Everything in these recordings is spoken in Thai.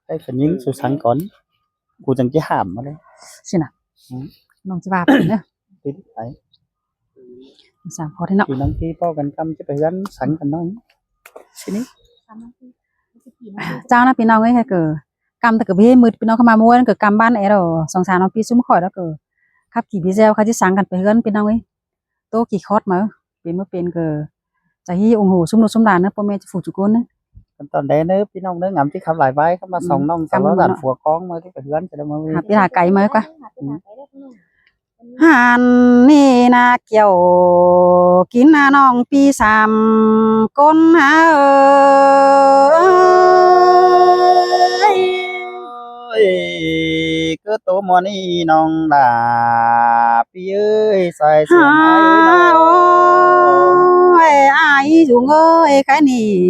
cái phần những số sáng cònกูจังจะหามมาเลย สินะน้องจะว่าเป็นเนอะ ที่ไหน สามพอที่เนาะ ที่น้องที่พ่อกันกำจะไปยันสันกันน้องทีนี้ เจ้านะพี่น้องเอ้ยค่ะเกิดกำแต่เกิดพี่มืดพี่น้องเข้ามาม้วนเกิดกำบ้านไอ้เราสองสามน้องพี่ซุ้มข่อยแล้วเกิดขับขี่พี่เซลเขาจะสั่งกันไปเฮือนพี่น้องเอ้ยโตกี่คอร์สมาเป็นเมื่อเป็นเกิดจะฮีองหูซุ้มโนซุ้มดานเนอะพ่อแม่จะฝูกจุกนเนอะ ตอนเด็กเนอะพี่น้องเนอะงำที่คำหลายใบเข้ามาส่องน้องสาวด่านฝัวคล้องมาที่ไปยันจะได้มาวิ่ง หาพี่หาไก่มาก็หันนี่นาเกี่ยวกินนาน้องปีสามก้นหาcứ tổ mò ni nong là pi ơi sai sườn ai ơi ôi ai dùng ơi cái này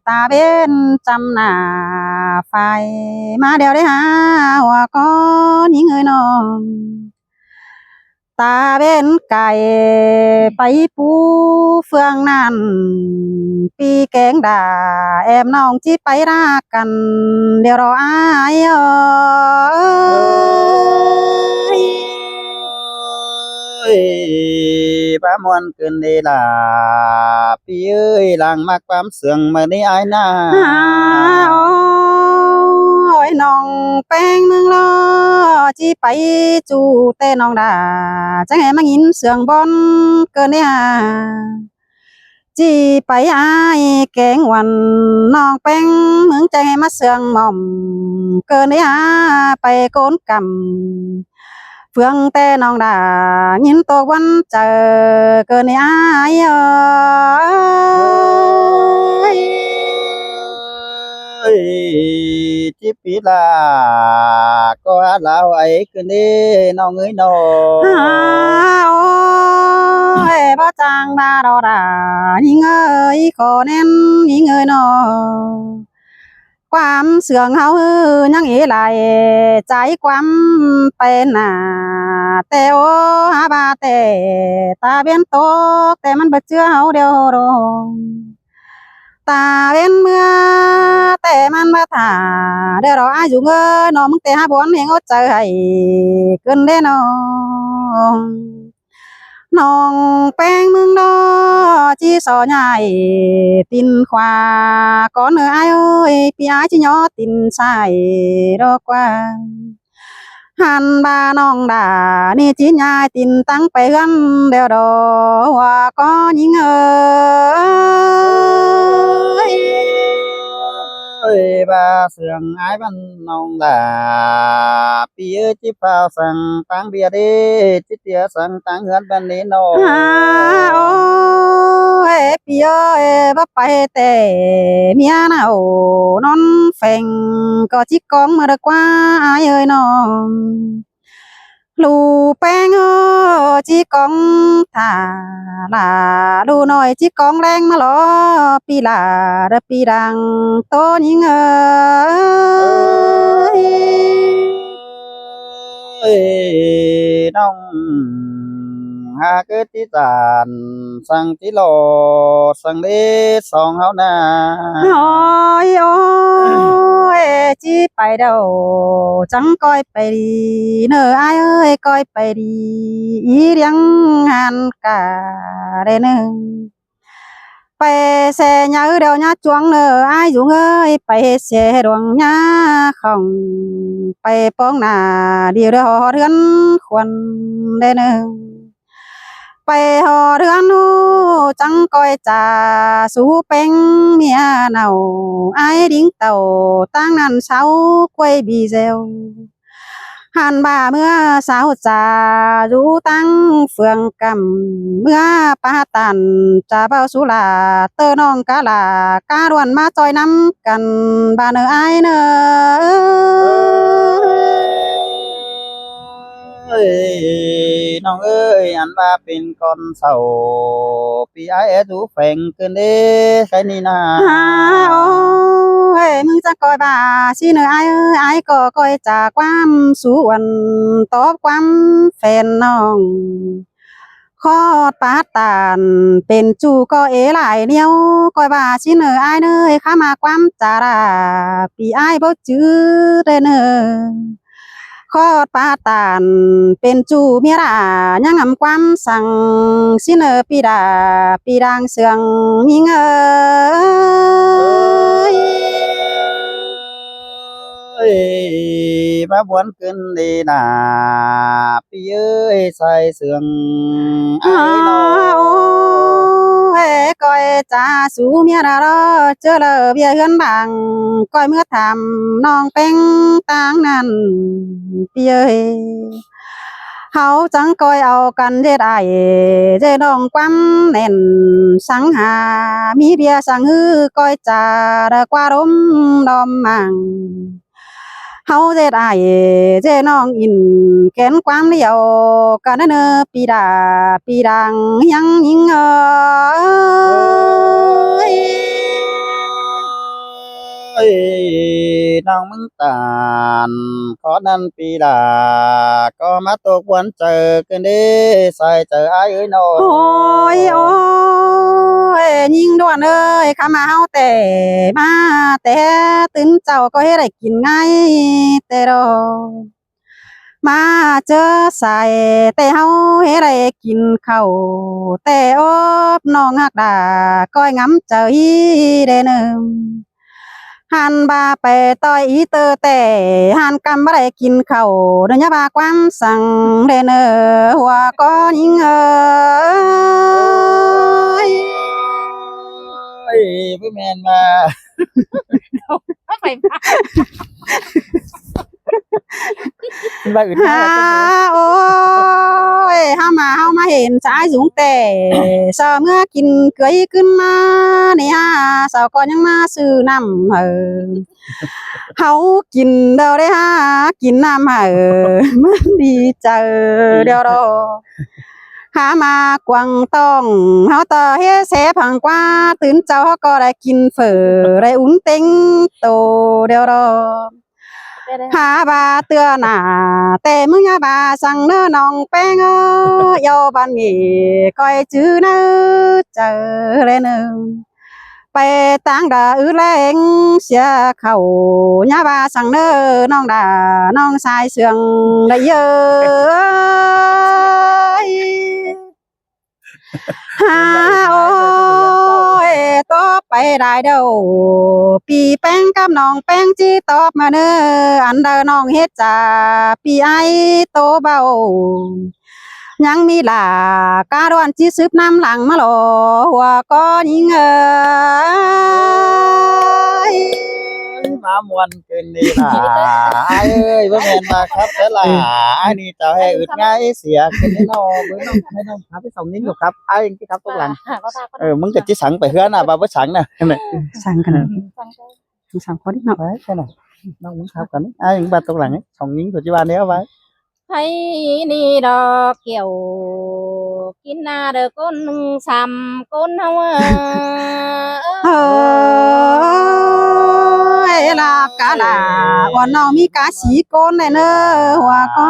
ta bên trăm là phải mà đeo đấy ha hoặc có những người nó ta bên cày bay pu phương nan pi kén đà em nong chỉ bay ra cần điều đó ai ơi ba mòn cơn đây là pi ơi làng mạc bám sườn mà đi ai na ôi nong beng nương lo chỉ bay chu tê nong đà chẳng em mang in sườn bon cơn đấy à chỉ bay ai kén hoàn nong beng mướn chẳng em mắt sườn mỏng cơn đấy à bay côn cầm phương tê nong đà nhìn tô quan chờ cơn đấy ai ơi chỉ biết là có lão ấy cơn đi nó người nó ôi ba chàng ba đò đà những ơi có nên những người nóความเสื่องเฮายังอีหลายใจความเป็นน่ะแต่โอหาบาแต่ตาเบี้ยนตกแต่มันบ่เจือเฮาเดียวโรงตาเบี้ยนเมื่อแต่มันบ่ท่าเดี๋ยวรออายุเงยน้องมึงแต่หาบ่อนเฮงเอาใจให้เกินเด้น้องน้องแป้งมึงดอchỉ sò nhai tin khoa có nơi ai ơi pi ai chỉ nhỏ tin sai đó qua han ba nong đà ni chỉ nhai tin tăngไปgần đều đó hoa có những ơi ba sườn ái văn nong là pi ơi chỉ phao sang tăng bia đi chỉ tia sang tăng hơn bên đi nó ôi pi ơi bắp bay tè mía nào non phèn có chiếc con mà được qua ai ơi nó lù beng chỉ con thả là lù nói chỉ con đen mà lo pi là đập pi đằng to những ơi nong ha cứ tí tàn sang tí lò sang đi song háo na ôi ôi chỉ phải đâu chẳng coi phải đi nợ ai ơi coi phải đi ý riêng hàn cả đây nè phải xe nhớ đâu nhá chuông nợ ai dùng ơi phải xe đoàn nhá không phải bóng nà điều đó họ rươn khuẩn đây nèไปหอเรือนหูจังก้อยจ่าสูเป็งเมียเนาไอ้ดิ้งเต่าตั้งนั้นเช้ากล้วยบีเซลหันบ่าเมื่อสาวจ่ารู้ตั้งเฟืองกำเมื่อปาตันจ่าเบาสุลาเตอน้องกะลาการวนมาจอยน้ำกันบ้านไอ้เนอơiน้องเอ้ยอันว่าเป็นคนเศร้าพี่ไอ้ดูแฝงเกินเด้ใครนี่นาโอ้ยมึงจะคอยบ่าสิเนอไอ้ไอ้ก็คอยจากความสวนตอบความแฟนน้อง ขอดปาดตานเป็นจูก็เอหลายเหนียวก้อยว่าสิเนออายเนยข้ามาความจาราปีอายบ่จื้อเด้อเนอขอดปาดตานเป็นจูเมียรายังอำความสั่งสิเนอปีดาปีดังเสืองยิงเอ้ย ơi ba buồn cơn đi nà pi ơi say sương ai nó coi cha sú mía ra đó chưa lờ bia gân bằng coi mưa thảm non pen tang nan pi ơi hậu chẳng coi ao cần dê đại dê non quắm nền sáng hà mi bia sáng hư coi cha đã qua đốm đom màng hậu dê đại dê non in kén quắm liều cả nơ pi đàng yang nhing ơi nong mưng tàn có nên pi đà có mắt tôi quấn chờ cơn đi say chờ ai ơi nó ôi ôi nhìn đoàn ơi khá mà hao tệ mà tệ tính cháu có hết để kín ngay tệ rồi mà chớ xài tệ hao hết để kín khẩu tệ ốp nó ngạc đà coi ngắm trời để nè han ba pe toi ý tơ tệ han cam ba để kín khẩu để nhá ba quam sang để nè hoa có những ơi ơi với men mà phải ba gửi ha ôi ha mà ห็นtrái dũng tệ sao mưa kín cướiขึ้นมาเนี่ย sao có những ma sư nằm ở hấu kín đâu đấy ha kín nằm ở mất đi chờ đeo đó há mà quăng tông háo tờ hết xé phẳng qua tướng cháu họ cóได้กินphởได้uống tính tổ đeo đó há bà tưa nà tê mưng nha bà sang nơ nòng beng yêu ban nghỉ coi chứ nơ chờ lênไปตั้งดาอื้อแรงเสียเขาญาบาสั่งเน้อน้องดาน้องชายเสืองได้เยอะฮาโอ้ยต่อไปได้เด้อปีแป้งกับน้องแป้งจีตอบมาเน้ออันเดอน้องเฮ็ดจ่าปีไอโตเบายังมีหลาการวันจีสืบน้ำหลังมาหลอหัวก็ยิงmá muôn cơn đi là ai ơi với men mà khắp thế là ai đi chào hè ướt ngay xỉa cái nó với nó hay nó hả cái sòng nín được khắp ai cái khắp tốt lànhมึงจะจีสังไปเฮือนน่ะบ่บ่สังน่ะ สั่งกันสั่งพอดีเนาะ đấy cái này nó cũng khắpกันai những ba tốt lành ấy sòng nín của chị ba nếu vậy ให้นี่ดอกเกี่ยวกินนาเด้อก้นซ้ำก้นเฮาลากาลาวันน้องมีกาสีโกนเลยเนอะหัวก็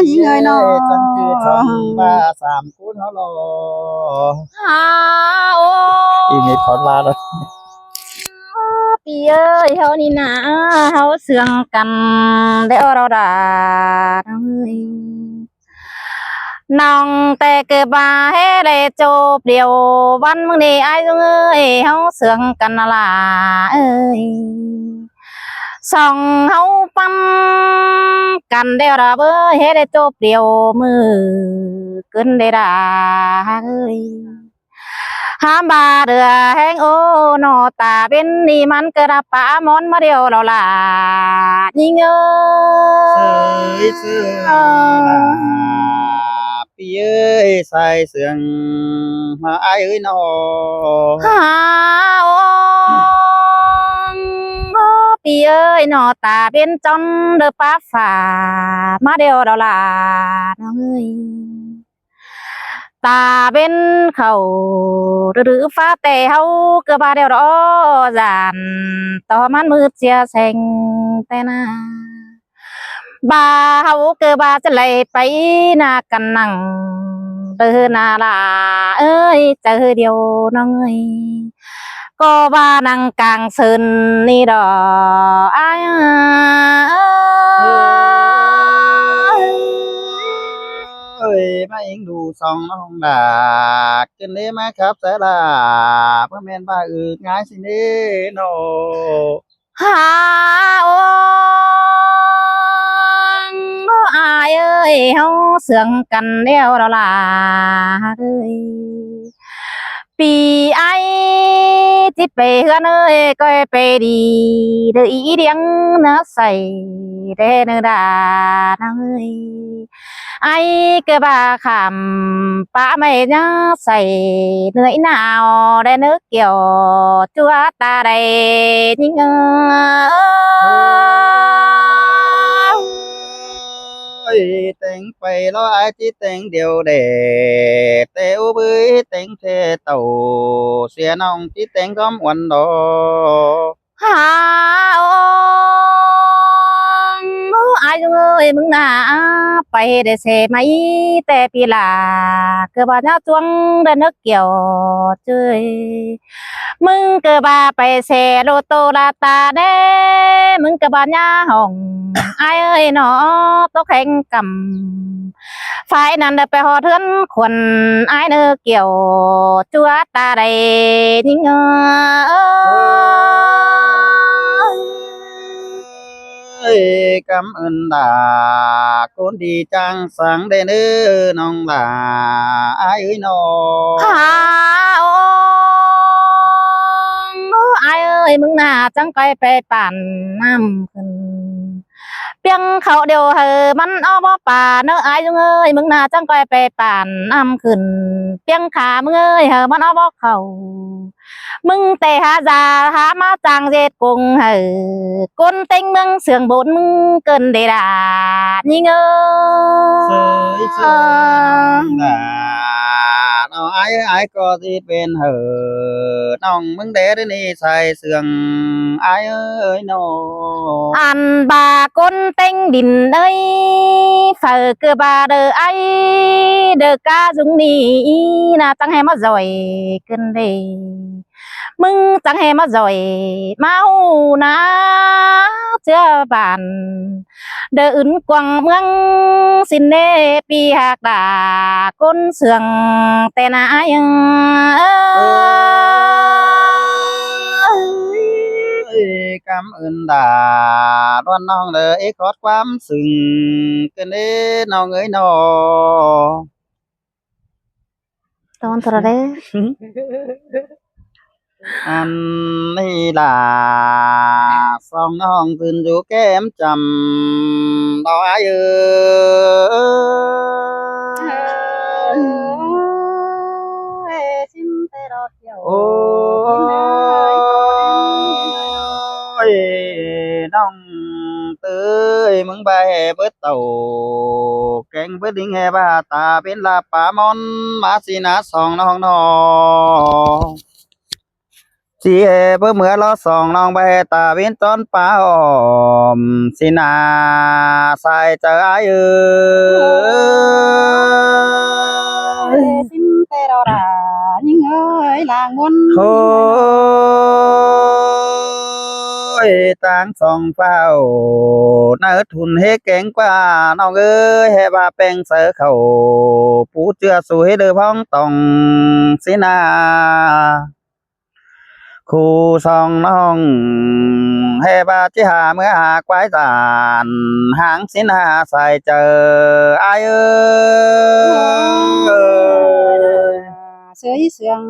ยิงเลยเนาะ chân chư chồng ba sàm cún nó lo หาโอ้ อีเมทขอลาแล้ว ปีเอ้ยเฮานี่นะเฮาเสืองกันได้อเราด่าเอ้ยน้องแต่เกิดมาให้ได้จบเดียววันมึงนี่ไอ้เอ้ยเฮาเสืองกันน่ะล่ะเอ้ยส่องเฮาปั๊มกันเดียวดาเบ้ยให้ได้จบเดียวมือเกินได้ด่าเอ้ยห้ามบาเดือแห้งโอ้นอตาเป็นนี่มันกระปามอนมาเดียวเราล่ะยิงเอ้ sơi sưa pi ơi say sương mà ai ơi nó หาโอ้ปีเอ้ยนอตาเป็นจอนเด้อป้าฝ่ามาเดียวเราล่ะน้องเอ้ยตาเป็นเขาหรือฟ้าแต่เฮาเกือบาเดียวรอจานต่อมันมืดเสียแสงแต่นาบาเฮาเกือบาจะไหลไปนากันนั่ง เดินนาลาเอ้ยเจอเดียวน้องเอ้ยก็บ้านังกลางซึนนี่ดอกอ้ายเอ้ยมาเองดูซองน้องดาขึ้นได้มาครับสายลาเพื่อแม่นบ้าอึกง่ายสิเด้โน หาโอ้อายเอ้ยเฮาเสืองกันเดียวเราล่ะเอ้ยปีไอจิตไปเฮือนเอ้ยก็ไปดีเด้ออีเดียงนะใส่เด้อเนื้อดานะเอ้ยไอก็บ่าคำป้าไม่น่าใส่เหนื่อยหนาวได้นึกเกี่ยวจัวตาได้ยิ่งเอ้ยแต่งไปแล้วไอ้ที่แต่งเดียวเด็ดแต่อุบยแต่งเทเต่าเสียน้องที่แต่งก้อมวันดอ หาโอ้อายเอ้ยมึงน่าไปได้เสไหมแต่ปีลาเกิดบาดจวงได้นึกเกี่ยวเจ้ยมึงเกิดบาไปเสโลโตลาตาเด้มึงเกิดบาญาห้องอายเอ้ยหนอตกแข่งกำฝ่ายนั้นได้ไปหอเทือนขวัญอายเนื้อเกี่ยวจัวตาได้ยิ่งเอ้ยกำเอินดาคนดีจังสังได้เนื้อน้องลาไอ้ายเอ้ยน้อ หาโอ้อายเอ้ยมึงน่าจังไปปั่นน้ำขึ้นเปียงเขาเดียวเหอมันเอาบ่ป่าเนอะอายเอ้ยมึงน่าจังไปปั่นน้ำขึ้นเปียงขามึงเอ้ยเหอมันเอาบ่เขามึงแต่หาจาหามาจางเจ็ดกงเหอก้นเต็งมึงเสื่องบนมึงเกินเดดานี่เง เสยเสยน่ะน้องไอ้ก็สิเป็นเหอน้องมึงเด้อนี่ใส่เสื่องไอ้เอ้ยน้อ อันบาก้นเต็งดินเอ้ยฝ่าเกือบาเดอไอเดอกาจุงนี่นะจังให้มาจ่อยกันเดมึงจังให้มาจ่อยมาหูนะเจ้าบ้านเดออื่นกวางเมืองสินเนปีหักดาก้นเสืองแต่นายัง เอ้ยกำเอินดาร้อนน้องเลยขอดความสึงกันเด้น้องเอ้ยน้อ ตอนโทรเด้ อันนี้ล่ะสองน้องขึ้นอยู่แก้มจำดอกอ้ายเอ้ย ชิมแต่ดอกเดียว โอ้ยน้องเต้ยมึงไปเบิดเต่าแกงเบิดลิงแห่บ้าตาเป็นลาปามอนมาสินะสองน้องน้อสิเอเพื่อเมื่อเราสองน้องไปตาเว้นตอนป่าอ้อมสินาใส่เจออ้ายเอ้ย ชิมแต่ดอกดายิ่งเอ้ยลางมน โอ้ยต่างสองเฝ้าเนื้อทุนเฮแกงกว่าน้องเอ้ยให้ว่าแป้งเสือเขาปูเจือสวยเดือพ้องตองสินาคู่สองน้องให้บาจิหาเมื่อหากไว้จานหางสินาใส่เจออายเอ้ย เสือเสียง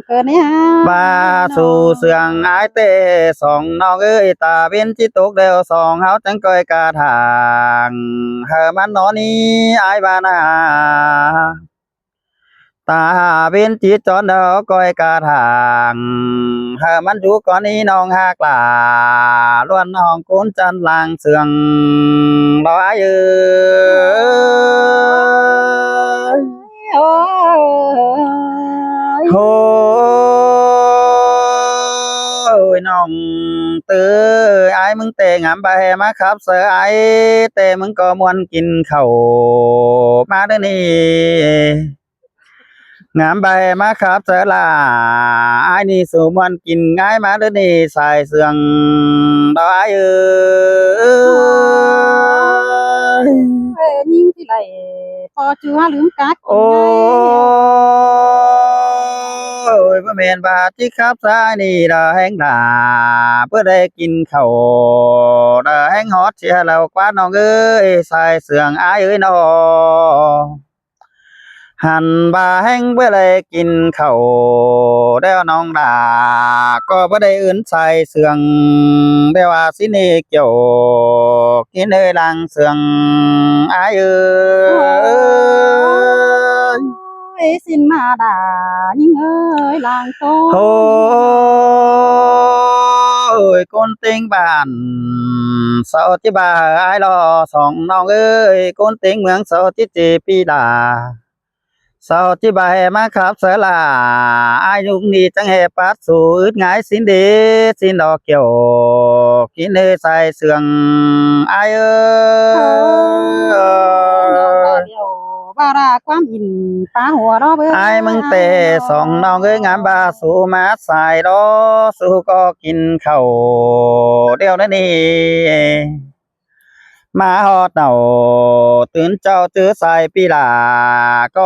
เกินเนี่ย มาสู่เสียงอายเต้สองน้องเอ้ยตาเป็นจิตกเดียวสองเฮาจังก้อยกาทางเฮอมันนอนี้อายบานาตาเป็นจิตจอนเดียวก้อยกาทางเฮอมันอยู่ก่อนนี้น้องหากลาล้วนน้องโกนจันลางเสืองรออายเอ้ย โอ้ย โอ้ยน้องเตยไอ้มึงเตะงามไปมาครับเสือไอ้เตะมึงก็มวนกินข้าวมาเด้อนี่ งามใบมาครับเสอลาอ้ายนี่สู่มันกินง่ายมาเด้อนี่สายเสืองดอกอ้ายเอ้ย ยิ่งที่ไหลพอจัวลืมกัก โอ้ยบ่แม่นบาดที่ครับสายนี่ดาแห้งดาเพื่อได้กินข้าวดาแห้งฮอดเสียแล้วกว่าน้องเอ้ยสายเสืองอ้ายเอ้ยน้อหันบ่าแห้งเพื่อได้กินข้าวแล้วน้องดาก็บ่ได้อื่นใส่เสืองได้ว่าสินี่เกี่ยวกินเอ้ยลังเสืองอ้ายเอ้ย สินมาด่ายิ่งเอ้ยลางโต โอ้ยคนติงบ้านเสาที่บ่าอ้ายรอสองน้องเอ้ยคนติงเมืองเสาที่จีปีดาเสาที่บ่าแห่มาครับเสอลาอายุคนี้จังแห่ปัดสู่อึดหงายสินดีสินดอกเกี่ยวกินเอ้ยใส่เสืองอ้ายเอ้ย เดียวบาราความอินปาหัวรอเบิ่ง ไอ้มึงเตะสองน้องเอ้ยงามบาสู่มาสายรอสู่ก็กินข้าวเดียวนั่นนี่มาฮอดเต่าตื่นเจ้าตื้อใส่ปีหลาก็